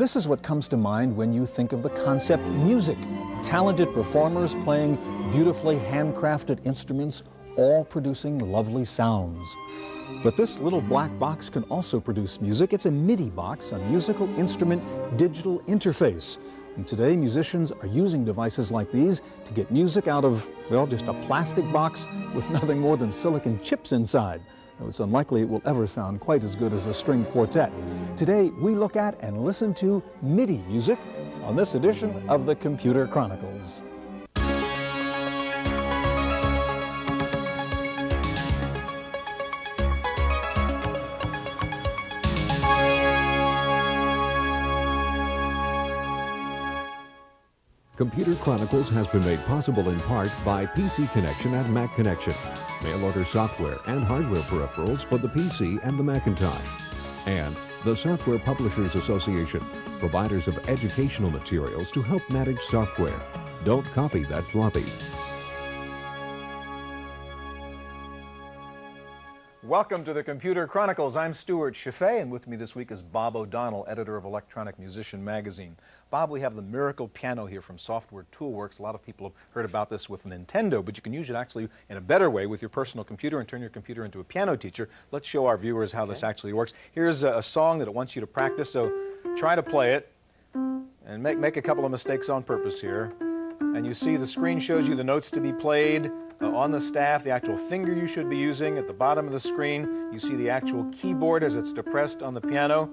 This is what comes to mind when you think of the concept music. Talented performers playing beautifully handcrafted instruments, all producing lovely sounds. But this little black box can also produce music. It's a MIDI box, a musical instrument digital interface. And today, musicians are using devices like these to get music out of, well, just a plastic box with nothing more than silicon chips inside. Though it's unlikely it will ever sound quite as good as a string quartet. Today, we look at and listen to MIDI music on this edition of the Computer Chronicles. Computer Chronicles has been made possible in part by PC Connection and Mac Connection, mail-order software and hardware peripherals for the PC and the Macintosh, and the Software Publishers Association, providers of educational materials to help manage software. Don't copy that floppy. Welcome to the Computer Chronicles. I'm Stewart Cheifet, and with me this week is Bob O'Donnell, editor of Electronic Musician magazine. Bob, we have the Miracle Piano here from Software Toolworks. A lot of people have heard about this with Nintendo, but you can use it actually in a better way with your personal computer and turn your computer into a piano teacher. Let's show our viewers how this actually works. Here's a song that it wants you to practice, so try to play it and make a couple of mistakes on purpose here. And you see the screen shows you the notes to be played. On the staff, the actual finger you should be using. At the bottom of the screen, you see the actual keyboard as it's depressed on the piano.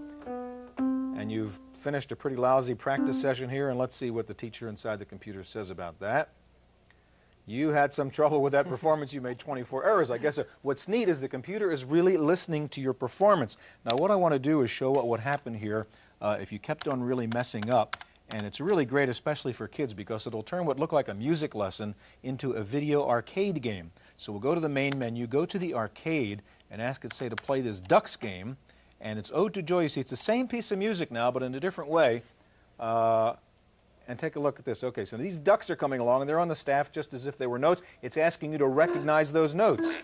And you've finished a pretty lousy practice session here, and let's see what the teacher inside the computer says about that. You had some trouble with that performance. You made 24 errors. I guess what's neat is the computer is really listening to your performance. Now, what I want to do is show what would happen here if you kept on really messing up. And it's really great, especially for kids, because it'll turn what looked like a music lesson into a video arcade game. So we'll go to the main menu, go to the arcade, and ask it, say, to play this Ducks game. And it's Ode to Joy. You see, it's the same piece of music now, but in a different way. And take a look at this. Okay, so these ducks are coming along, and they're on the staff just as if they were notes. It's asking you to recognize those notes.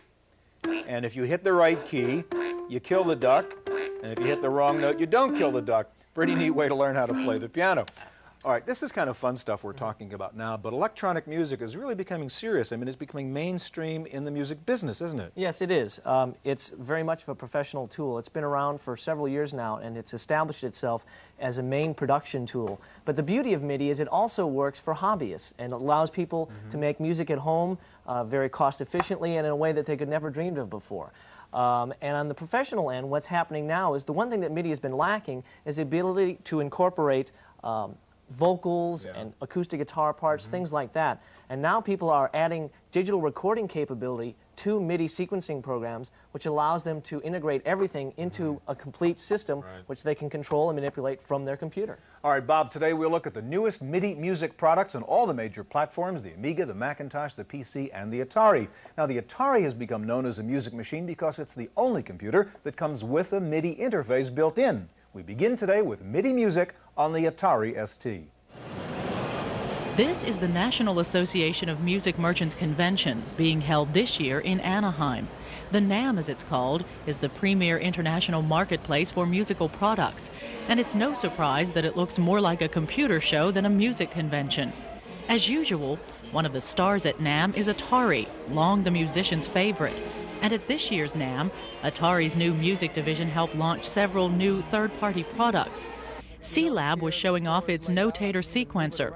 And if you hit the right key, you kill the duck. And if you hit the wrong note, you don't kill the duck. Pretty neat way to learn how to play the piano. All right, this is kind of fun stuff we're talking about now, but electronic music is really becoming serious. I mean, it's becoming mainstream in the music business, isn't it? Yes, it is. It's very much of a professional tool. It's been around for several years now, and it's established itself as a main production tool. But the beauty of MIDI is it also works for hobbyists and allows people to make music at home very cost efficiently and in a way that they could never dreamed of before. And on the professional end, what's happening now is the one thing that MIDI has been lacking is the ability to incorporate vocals and acoustic guitar parts, things like that. And now people are adding digital recording capability to MIDI sequencing programs, which allows them to integrate everything into a complete system, which they can control and manipulate from their computer. All right, Bob, today we'll look at the newest MIDI music products on all the major platforms, the Amiga, the Macintosh, the PC, and the Atari. Now, the Atari has become known as a music machine because it's the only computer that comes with a MIDI interface built in. We begin today with MIDI music on the Atari ST. This is the National Association of Music Merchants Convention, being held this year in Anaheim. The NAMM, as it's called, is the premier international marketplace for musical products, and it's no surprise that it looks more like a computer show than a music convention. As usual, one of the stars at NAMM is Atari, long the musician's favorite. And at this year's NAMM, Atari's new music division helped launch several new third-party products. C-Lab was showing off its Notator sequencer.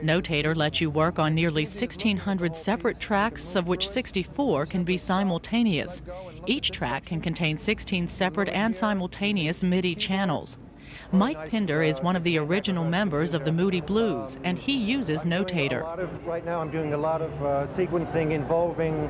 Notator lets you work on nearly 1,600 separate tracks, of which 64 can be simultaneous. Each track can contain 16 separate and simultaneous MIDI channels. Mike Pinder is one of the original members of the Moody Blues, and he uses Notator. Right now I'm doing a lot of sequencing involving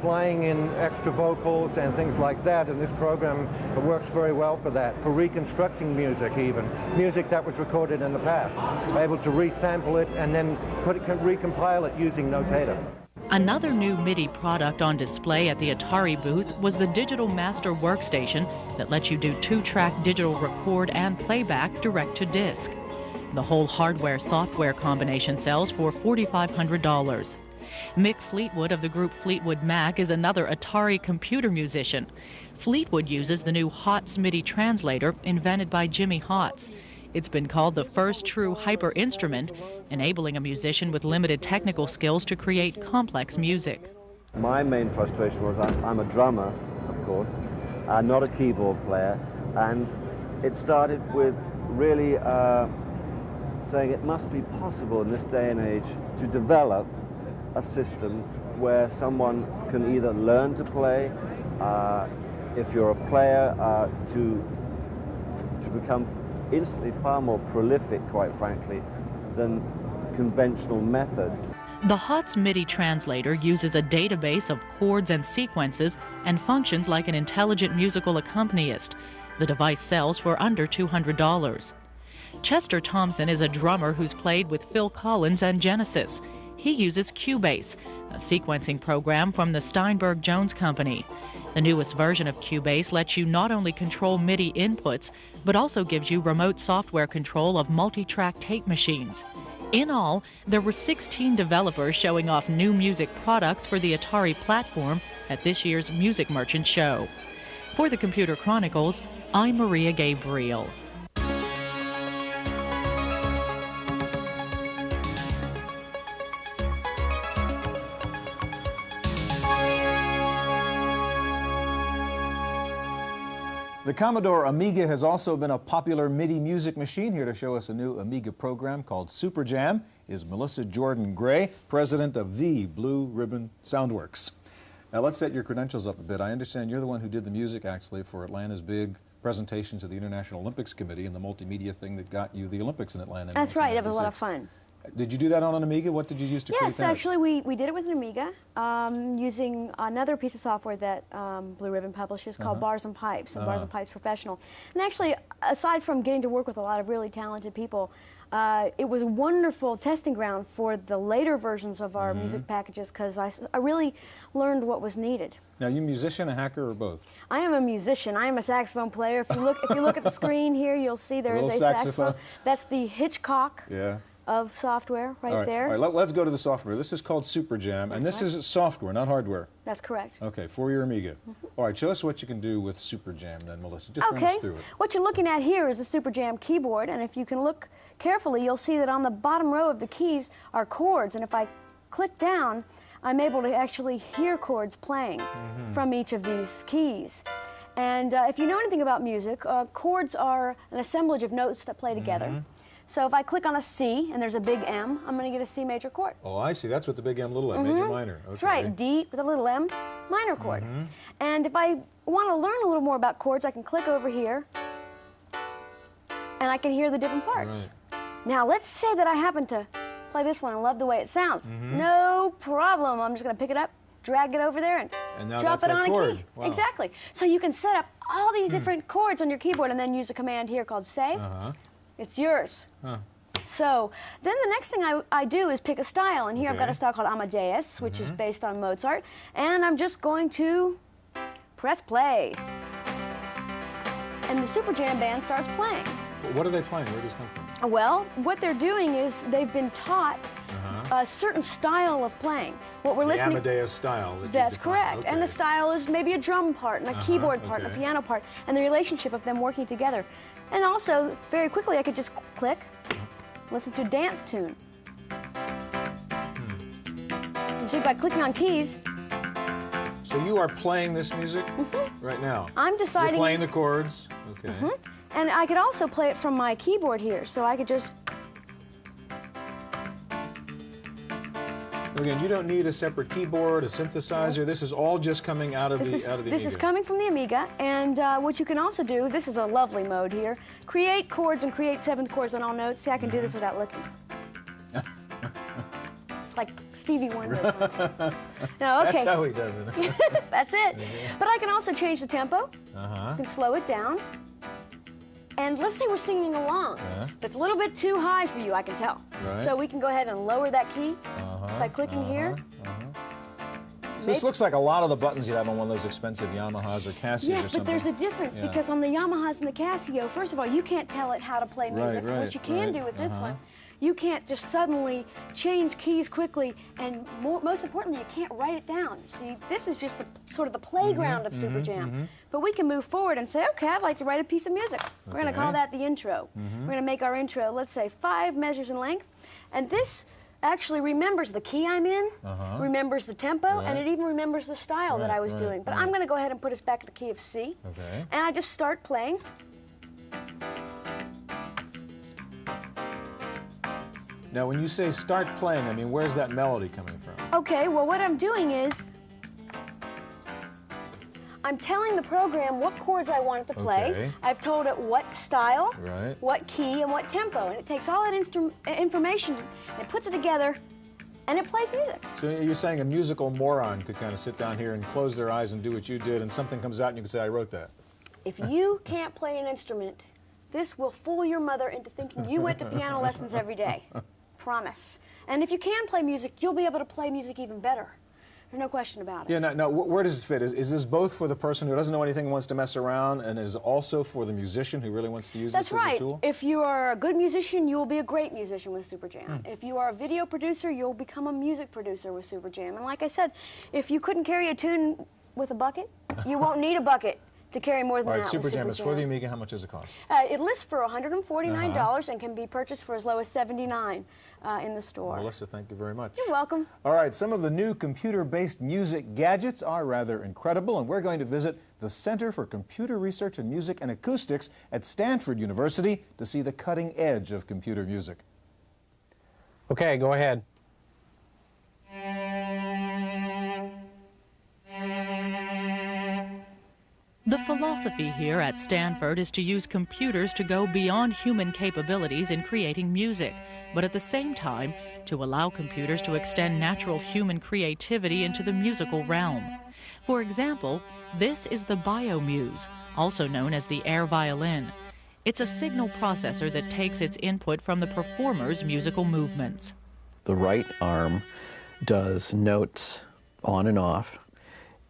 flying in extra vocals and things like that, and this program works very well for that, for reconstructing music even. Music that was recorded in the past. I'm able to resample it and then recompile it using Notator. Another new MIDI product on display at the Atari booth was the Digital Master Workstation that lets you do 2-track digital record and playback direct to disc. The whole hardware-software combination sells for $4,500. Mick Fleetwood of the group Fleetwood Mac is another Atari computer musician. Fleetwood uses the new HOTS MIDI translator invented by Jimmy Hotz. It's been called the first true hyper instrument, enabling a musician with limited technical skills to create complex music. My main frustration was I'm a drummer, of course, not a keyboard player, and it started with really saying it must be possible in this day and age to develop a system where someone can either learn to play, if you're a player, to become instantly far more prolific, quite frankly, than conventional methods. The HOTS MIDI translator uses a database of chords and sequences and functions like an intelligent musical accompanist. The device sells for under $200. Chester Thompson is a drummer who's played with Phil Collins and Genesis. He uses Cubase, a sequencing program from the Steinberg Jones Company. The newest version of Cubase lets you not only control MIDI inputs, but also gives you remote software control of multi-track tape machines. In all, there were 16 developers showing off new music products for the Atari platform at this year's Music Merchant Show. For the Computer Chronicles, I'm Maria Gabriel. The Commodore Amiga has also been a popular MIDI music machine. Here to show us a new Amiga program called Super Jam is Melissa Jordan Gray, president of the Blue Ribbon Soundworks. Now let's set your credentials up a bit. I understand you're the one who did the music actually for Atlanta's big presentation to the International Olympics Committee and the multimedia thing that got you the Olympics in Atlanta. That's right, that was a lot of fun. Did you do that on an Amiga? What did you use to create that? Yes, actually we did it with an Amiga using another piece of software that Blue Ribbon publishes called Bars and Pipes, and Bars and Pipes Professional. And actually, aside from getting to work with a lot of really talented people, it was a wonderful testing ground for the later versions of our music packages because I really learned what was needed. Now, you a musician, a hacker, or both? I am a musician. I am a saxophone player. If you look at the screen here, you'll see there is a saxophone. That's the Hitchcock. Yeah. Of software right there. All right, let's go to the software. This is called Super Jam, and this is software, not hardware. That's correct. Okay, for your Amiga. All right, show us what you can do with Super Jam then, Melissa. Just run us through it. What you're looking at here is the Super Jam keyboard, and if you can look carefully, you'll see that on the bottom row of the keys are chords, and if I click down, I'm able to actually hear chords playing from each of these keys. And if you know anything about music, chords are an assemblage of notes that play together. So if I click on a C and there's a big M, I'm going to get a C major chord. Oh, I see. That's what the big M, little m, major, minor. Okay. That's right. D with a little m, minor chord. And if I want to learn a little more about chords, I can click over here and I can hear the different parts. Right. Now let's say that I happen to play this one and love the way it sounds. No problem. I'm just going to pick it up, drag it over there, and drop it on a key. Wow. Exactly. So you can set up all these different chords on your keyboard and then use a command here called save. It's yours. So then the next thing I do is pick a style, and here I've got a style called Amadeus, which is based on Mozart, and I'm just going to press play. And the Super Jam band starts playing. What are they playing? Where does this come from? Well, what they're doing is they've been taught a certain style of playing. What we're listening. Amadeus style. That's correct. Okay. And the style is maybe a drum part and a keyboard part and a piano part, and the relationship of them working together. And also, very quickly, I could just click, listen to a dance tune. And so by clicking on keys. So you are playing this music right now? I'm deciding. You're playing the chords. Okay. And I could also play it from my keyboard here, so I could just. Again, you don't need a separate keyboard, a synthesizer. This is all just coming out of the Amiga. This is coming from the Amiga, and what you can also do, this is a lovely mode here, create chords and create seventh chords on all notes. See, I can do this without looking. Like Stevie Wonder. No, okay. That's how he does it. That's it. But I can also change the tempo. I can slow it down. And let's say we're singing along. If it's a little bit too high for you, I can tell. Right. So we can go ahead and lower that key by clicking here. So this looks like a lot of the buttons you have on one of those expensive Yamahas or Casios or something. Yes, but there's a difference because on the Yamahas and the Casio, first of all, you can't tell it how to play music. Right, what you can do with this one, You can't just suddenly change keys quickly, and most importantly, you can't write it down. See, this is just sort of the playground of Super Jam. But we can move forward and say, okay, I'd like to write a piece of music. We're going to call that the intro. We're going to make our intro, let's say, 5 measures in length. And this actually remembers the key I'm in, remembers the tempo, and it even remembers the style that I was doing. But I'm going to go ahead and put us back to the key of C. And I just start playing. Now, when you say start playing, I mean, where's that melody coming from? Okay, well, what I'm doing is I'm telling the program what chords I want it to play. Okay. I've told it what style, Right. what key, and what tempo. And it takes all that information and it puts it together and it plays music. So you're saying a musical moron could kind of sit down here and close their eyes and do what you did, and something comes out and you can say, I wrote that. If you can't play an instrument, this will fool your mother into thinking you went to piano lessons every day. Promise. And if you can play music, you'll be able to play music even better. There's no question about it. Yeah, now where does it fit? Is this both for the person who doesn't know anything and wants to mess around, and is also for the musician who really wants to use That's this as right. a tool? If you are a good musician, you will be a great musician with Super Jam. If you are a video producer, you'll become a music producer with Super Jam. And like I said, if you couldn't carry a tune with a bucket, you won't need a bucket to carry more than All right, that. Super with Jam is for the Amiga. How much does it cost? It lists for $149 and can be purchased for as low as $79 in the store. Melissa, thank you very much. You're welcome. All right, some of the new computer-based music gadgets are rather incredible, and we're going to visit the Center for Computer Research in Music and Acoustics at Stanford University to see the cutting edge of computer music. Okay, go ahead. The philosophy here at Stanford is to use computers to go beyond human capabilities in creating music, but at the same time to allow computers to extend natural human creativity into the musical realm. For example, this is the BioMuse, also known as the air violin. It's a signal processor that takes its input from the performer's musical movements. The right arm does notes on and off,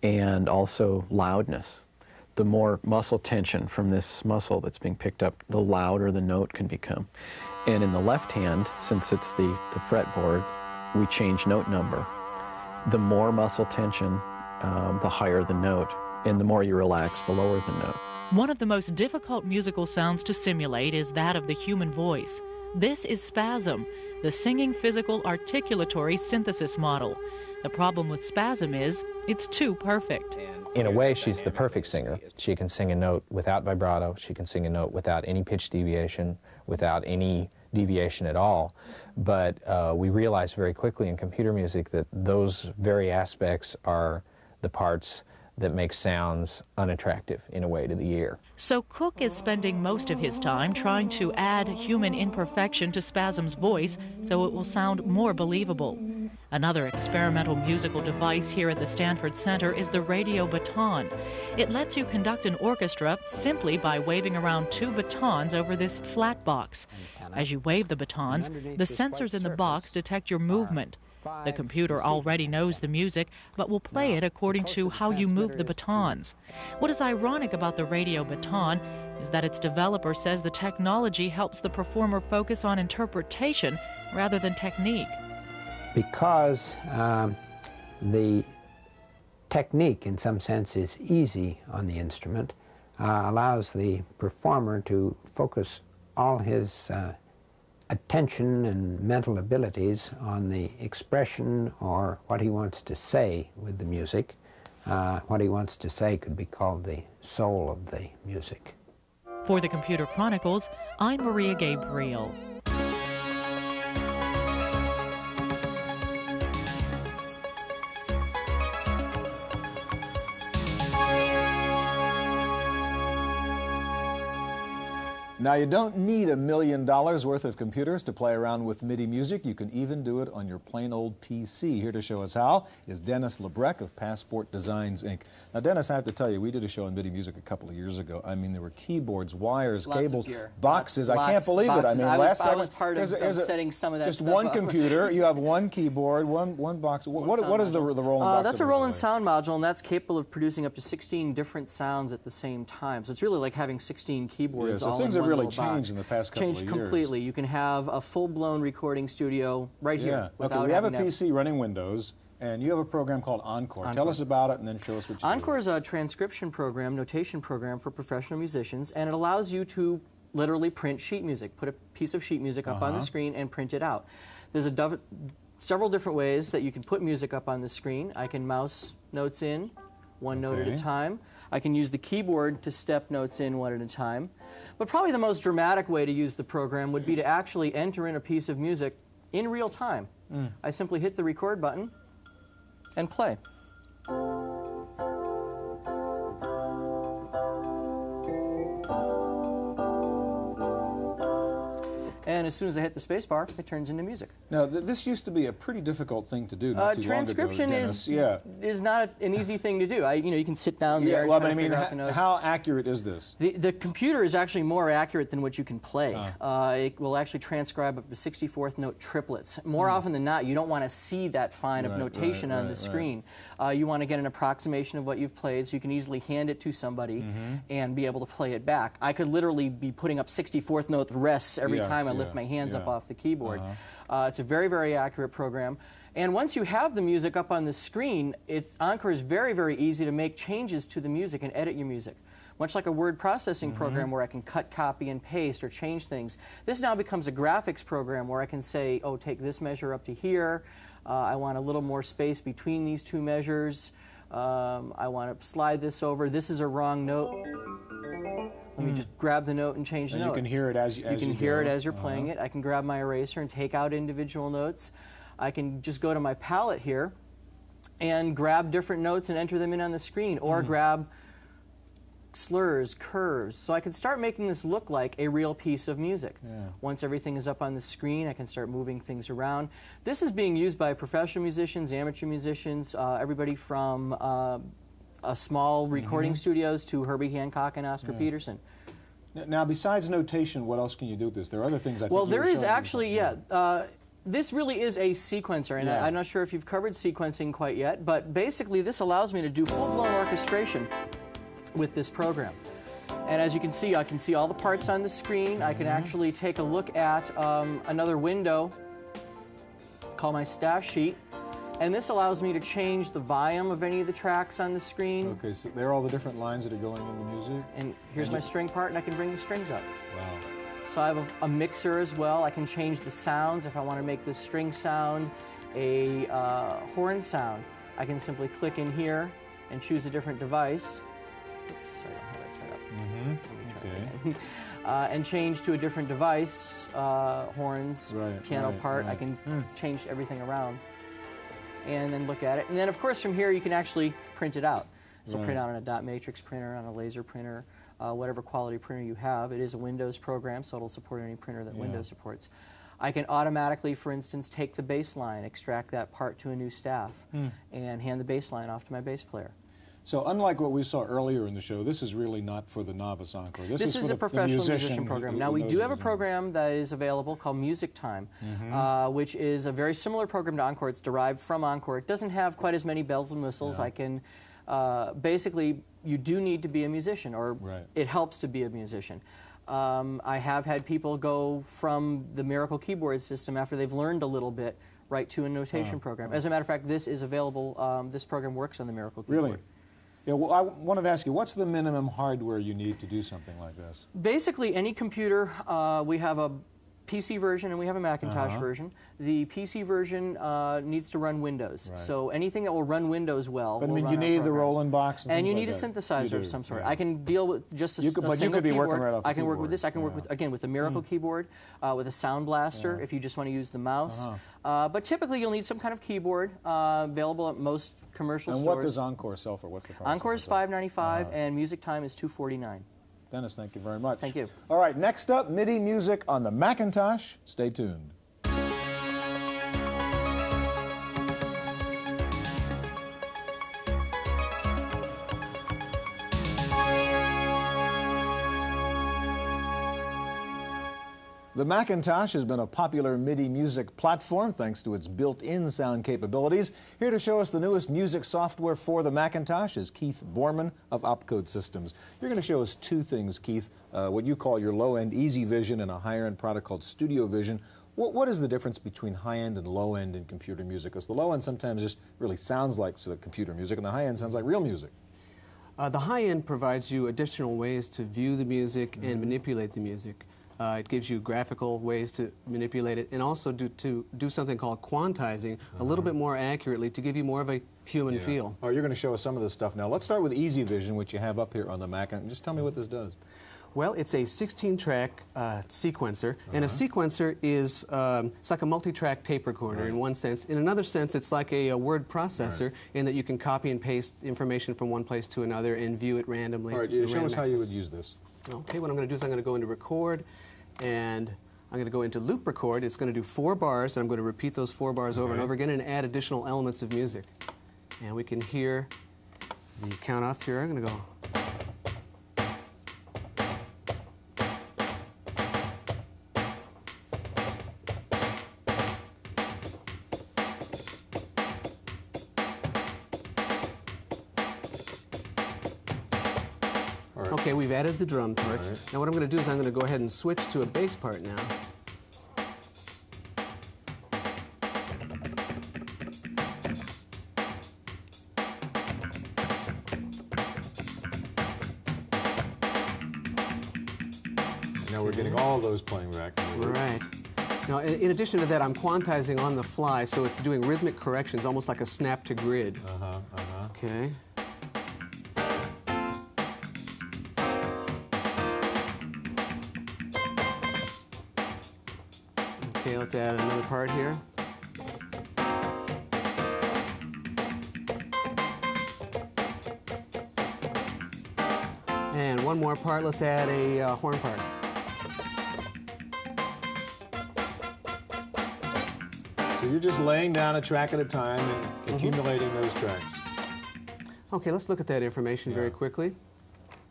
and also loudness. The more muscle tension from this muscle that's being picked up, the louder the note can become. And in the left hand, since it's the fretboard, we change note number. The more muscle tension, the higher the note. And the more you relax, the lower the note. One of the most difficult musical sounds to simulate is that of the human voice. This is spasm, the singing physical articulatory synthesis model. The problem with spasm is it's too perfect. In a way, she's the perfect singer. She can sing a note without vibrato. She can sing a note without any pitch deviation, without any deviation at all. But we realized very quickly in computer music that those very aspects are the parts that make sounds unattractive in a way to the ear. So Cook is spending most of his time trying to add human imperfection to spasm's voice so it will sound more believable. Another experimental musical device here at the Stanford Center is the radio baton. It lets you conduct an orchestra simply by waving around 2 batons over this flat box. As you wave the batons, the sensors in the box detect your movement. The computer already knows the music, but will play it according to how you move the batons. What is ironic about the radio baton is that its developer says the technology helps the performer focus on interpretation rather than technique. Because the technique, in some sense, is easy on the instrument, allows the performer to focus all his attention and mental abilities on the expression or what he wants to say with the music. What he wants to say could be called the soul of the music. For the Computer Chronicles, I'm Maria Gabriel. Now, you don't need $1 million worth of computers to play around with MIDI music. You can even do it on your plain old PC. Here to show us how is Dennis Lebrecq of Passport Designs, Inc. Now, Dennis, I have to tell you, we did a show on MIDI music a couple of years ago. I mean, there were keyboards, wires, cables, boxes. I can't believe it. I mean, I was part of setting some of that just stuff one up. computer. You have one keyboard, one box. What is the Roland box? That's a Roland sound module, and that's capable of producing up to 16 different sounds at the same time. So it's really like having 16 keyboards all in one little box. changed in the past couple of years. Changed completely. You can have a full-blown recording studio right here. Okay, we have a PC running Windows, and you have a program called Encore. Tell us about it and then show us what you do. Encore is a transcription program, notation program for professional musicians, and it allows you to literally print sheet music, put a piece of sheet music up on the screen and print it out. There's several different ways that you can put music up on the screen. I can mouse notes in, one note at a time. I can use the keyboard to step notes in one at a time. But probably the most dramatic way to use the program would be to actually enter in a piece of music in real time. I simply hit the record button and play. And as soon as I hit the space bar, it turns into music. Now, this used to be a pretty difficult thing to do not too transcription long ago, is not an easy thing to do. You can sit down there and well, kind of but I mean, figure out the notes. how accurate is this? The computer is actually more accurate than what you can play. It will actually transcribe up to 64th note triplets. More often than not, you don't want to see that fine of notation on the screen. You want to get an approximation of what you've played so you can easily hand it to somebody and be able to play it back. I could literally be putting up 64th note rests every time I lift my hands up off the keyboard. It's a very, very accurate program. And once you have the music up on the screen, Encore is very, very easy to make changes to the music and edit your music. Much like a word processing program where I can cut, copy, and paste or change things, this now becomes a graphics program where I can say, oh, take this measure up to here. I want a little more space between these two measures. I want to slide this over. This is a wrong note. Let me just grab the note and change the note. You can hear it as you can hear it as you're playing it. I can grab my eraser and take out individual notes. I can just go to my palette here and grab different notes and enter them in on the screen, or grab slurs, curves. So I can start making this look like a real piece of music. Once everything is up on the screen, I can start moving things around. This is being used by professional musicians, amateur musicians, everybody from small recording studios to Herbie Hancock and Oscar Peterson. Now, besides notation, what else can you do with this? There are other things I think Well, there is actually, this really is a sequencer, and I'm not sure if you've covered sequencing quite yet, but basically this allows me to do full-blown orchestration with this program. And as you can see, I can see all the parts on the screen. I can actually take a look at another window called my staff sheet. And this allows me to change the volume of any of the tracks on the screen. Okay, so there are all the different lines that are going in the music. And here's my string part, and I can bring the strings up. Wow. So I have a mixer as well. I can change the sounds. If I want to make this string sound a horn sound, I can simply click in here and choose a different device. Oops, sorry, I don't have that set up. Okay. And change to a different device, horns, piano part. I can change everything around and then look at it. And then, of course, from here you can actually print it out. So print out on a dot matrix printer, on a laser printer, whatever quality printer you have. It is a Windows program, so it'll support any printer that Windows supports. I can automatically, for instance, take the bass line, extract that part to a new staff, and hand the bass line off to my bass player. So unlike what we saw earlier in the show, this is really not for the novice encore. This is a professional musician program. Now, we do have a program that is available called Music Time, which is a very similar program to Encore. It's derived from Encore. It doesn't have quite as many bells and whistles. I can, basically, you do need to be a musician, or it helps to be a musician. I have had people go from the Miracle Keyboard system after they've learned a little bit right to a notation program. As a matter of fact, this is available. This program works on the Miracle Keyboard. Really? Yeah, well, I wanted to ask you, what's the minimum hardware you need to do something like this? Basically, any computer, we have a PC version and we have a Macintosh version. The PC version needs to run Windows. So anything that will run Windows well But I will mean, run you need the program. Roland box And you like need a that. synthesizer You of do, some sort. right. I can deal with just a But single you could be keyboard. working right off the I can work keyboard. with this. I can work with, again, with the Miracle Keyboard, with a Sound Blaster if you just want to use the mouse. But typically you'll need some kind of keyboard available at most commercial And stores. what does Encore sell for? What's the price? Encore is $5.95 and Music Time is $2.49. Dennis, thank you very much. Thank you. All right, next up, MIDI music on the Macintosh. Stay tuned. The Macintosh has been a popular MIDI music platform thanks to its built-in sound capabilities. Here to show us the newest music software for the Macintosh is Keith Borman of Opcode Systems. You're going to show us two things, Keith, what you call your low-end Easy Vision and a higher-end product called Studio Vision. What is the difference between high-end and low-end in computer music? Because the low-end sometimes just really sounds like sort of computer music, and the high-end sounds like real music. The high-end provides you additional ways to view the music and manipulate the music. It gives you graphical ways to manipulate it and also to do something called quantizing a little bit more accurately to give you more of a human feel. Oh, you're going to show us some of this stuff now. Let's start with Easy Vision, which you have up here on the Mac, and just tell me what this does. Well, it's a 16-track sequencer, and a sequencer is it's like a multi-track tape recorder in one sense. In another sense, it's like a word processor in that you can copy and paste information from one place to another and view it randomly. All right, show us how you would use this. Okay, what I'm going to do is I'm going to go into Record, and I'm going to go into Loop Record. It's going to do 4 bars, and I'm going to repeat those 4 bars over and over again and add additional elements of music. And we can hear the count off here. I'm going to go. Okay, we've added the drum parts. Now what I'm going to do is I'm going to go ahead and switch to a bass part now. Now we're getting all those playing back. Right. Now, in addition to that, I'm quantizing on the fly, so it's doing rhythmic corrections, almost like a snap to grid. Okay. Okay, let's add another part here. And one more part, let's add a horn part. So you're just laying down a track at a time and accumulating those tracks. Okay, let's look at that information very quickly.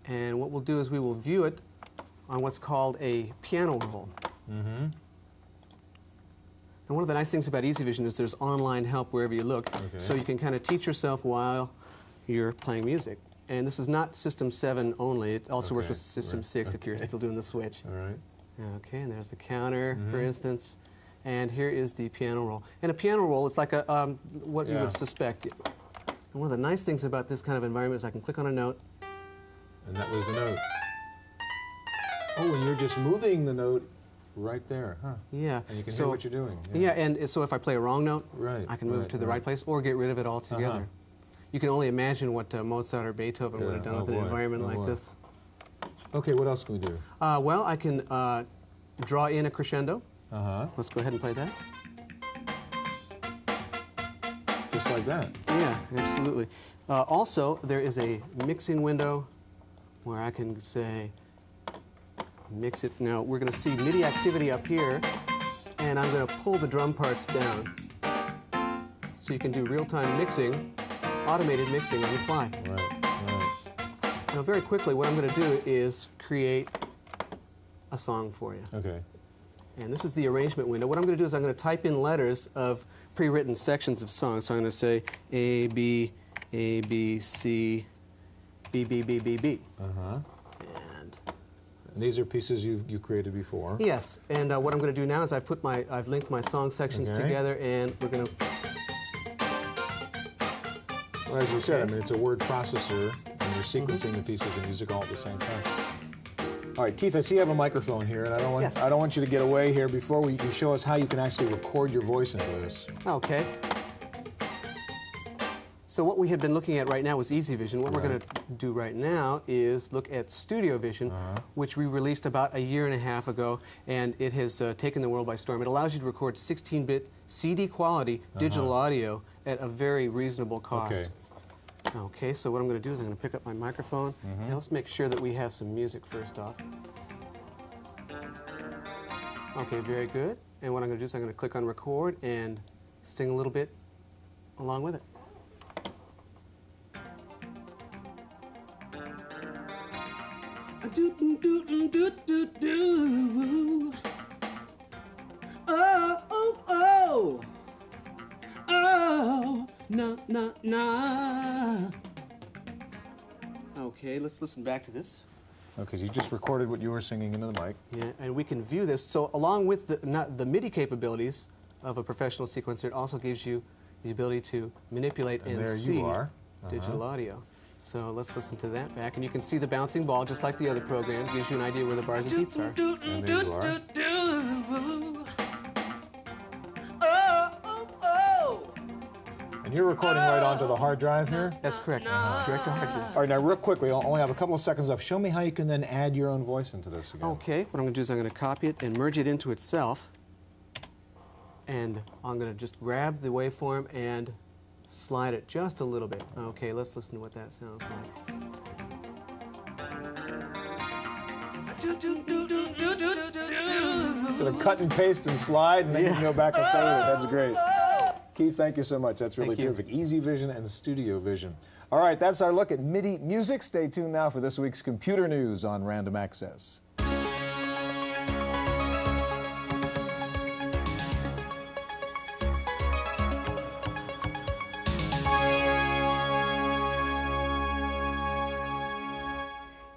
And what we'll do is we will view it on what's called a piano roll. And one of the nice things about Easy Vision is there's online help wherever you look, so you can kind of teach yourself while you're playing music. And this is not System 7 only, it also works with System 6 if you're still doing the switch. All right. Okay, and there's the counter, for instance, and here is the piano roll. And a piano roll is like a, what you would suspect. And one of the nice things about this kind of environment is I can click on a note. And that was the note. Oh, and you're just moving the note right there, huh? Yeah. And you can hear what you're doing. Yeah, and so if I play a wrong note, I can move it to the right place or get rid of it altogether. You can only imagine what Mozart or Beethoven would have done with an environment like this. Okay, what else can we do? Well, I can draw in a crescendo. Let's go ahead and play that. Just like that? Yeah, absolutely. Also, there is a mixing window where I can say, mix it. Now, we're going to see MIDI activity up here, and I'm going to pull the drum parts down. So you can do real-time mixing, automated mixing on the fly. Now, very quickly, what I'm going to do is create a song for you. Okay. And this is the arrangement window. What I'm going to do is I'm going to type in letters of pre-written sections of songs. So I'm going to say A, B, C, B, B, B, B, B. And these are pieces you created before. Yes. And what I'm going to do now is I've linked my song sections together, and we're going to. Well, as you said, I mean, it's a word processor, and you're sequencing the pieces of music all at the same time. All right, Keith, I see you have a microphone here, and I don't want you to get away here before you can show us how you can actually record your voice into this. Okay. So what we had been looking at right now was Easy Vision. What we're going to do right now is look at Studio Vision, which we released about a year and a half ago, and it has taken the world by storm. It allows you to record 16-bit CD quality digital audio at a very reasonable cost. Okay, so what I'm going to do is I'm going to pick up my microphone. Now let's make sure that we have some music first off. Okay, very good. And what I'm going to do is I'm going to click on Record and sing a little bit along with it. na, na, na. Okay, let's listen back to this. Okay, so you just recorded what you were singing into the mic. Yeah, and we can view this. So along with the MIDI capabilities of a professional sequencer, it also gives you the ability to manipulate and there see you are. digital audio. So let's listen to that back. And you can see the bouncing ball, just like the other program. Gives you an idea where the bars and beats are. And there you are. And you're recording right onto the hard drive here? That's correct. Direct to hard disk. All right, now real quick, we only have a couple of seconds left. Show me how you can then add your own voice into this again. Okay, what I'm going to do is I'm going to copy it and merge it into itself. And I'm going to just grab the waveform and slide it just a little bit. Okay, let's listen to what that sounds like. Sort of cut and paste and slide, and then you can go back and play with it. That's great. Keith, thank you so much. That's really terrific. Easy Vision and Studio Vision. All right, that's our look at MIDI music. Stay tuned now for this week's computer news on Random Access.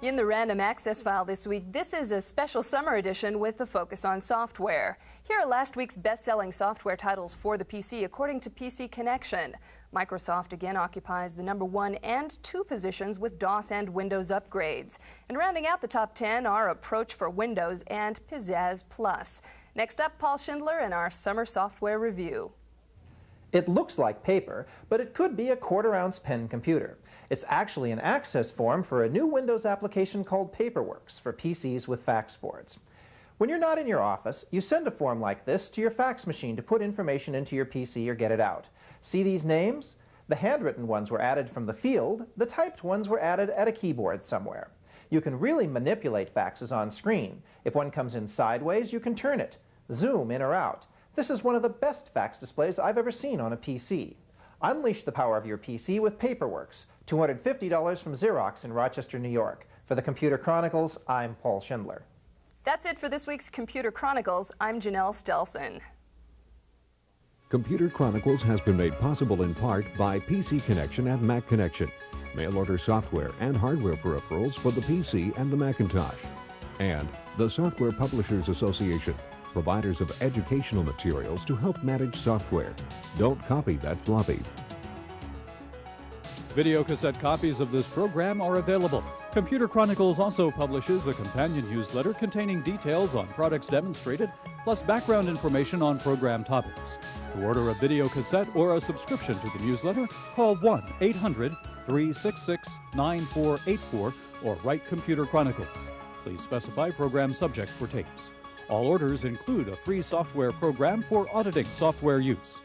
In the Random Access file this week, this is a special summer edition with the focus on software. Here are last week's best-selling software titles for the PC according to PC Connection. Microsoft again occupies the #1 and 2 positions with DOS and Windows upgrades. And rounding out the top 10 are Approach for Windows and Pizzazz Plus. Next up, Paul Schindler in our summer software review. It looks like paper, but it could be a quarter-ounce pen computer. It's actually an access form for a new Windows application called Paperworks for PCs with fax boards. When you're not in your office, you send a form like this to your fax machine to put information into your PC or get it out. See these names? The handwritten ones were added from the field, the typed ones were added at a keyboard somewhere. You can really manipulate faxes on screen. If one comes in sideways, you can turn it, zoom in or out. This is one of the best fax displays I've ever seen on a PC. Unleash the power of your PC with Paperworks. $250 from Xerox in Rochester, New York. For the Computer Chronicles, I'm Paul Schindler. That's it for this week's Computer Chronicles. I'm Janelle Stelson. Computer Chronicles has been made possible in part by PC Connection and Mac Connection, mail-order software and hardware peripherals for the PC and the Macintosh, and the Software Publishers Association, providers of educational materials to help manage software. Don't copy that floppy. Video cassette copies of this program are available. Computer Chronicles also publishes a companion newsletter containing details on products demonstrated, plus background information on program topics. To order a video cassette or a subscription to the newsletter, call 1-800-366-9484 or write Computer Chronicles. Please specify program subject for tapes. All orders include a free software program for auditing software use.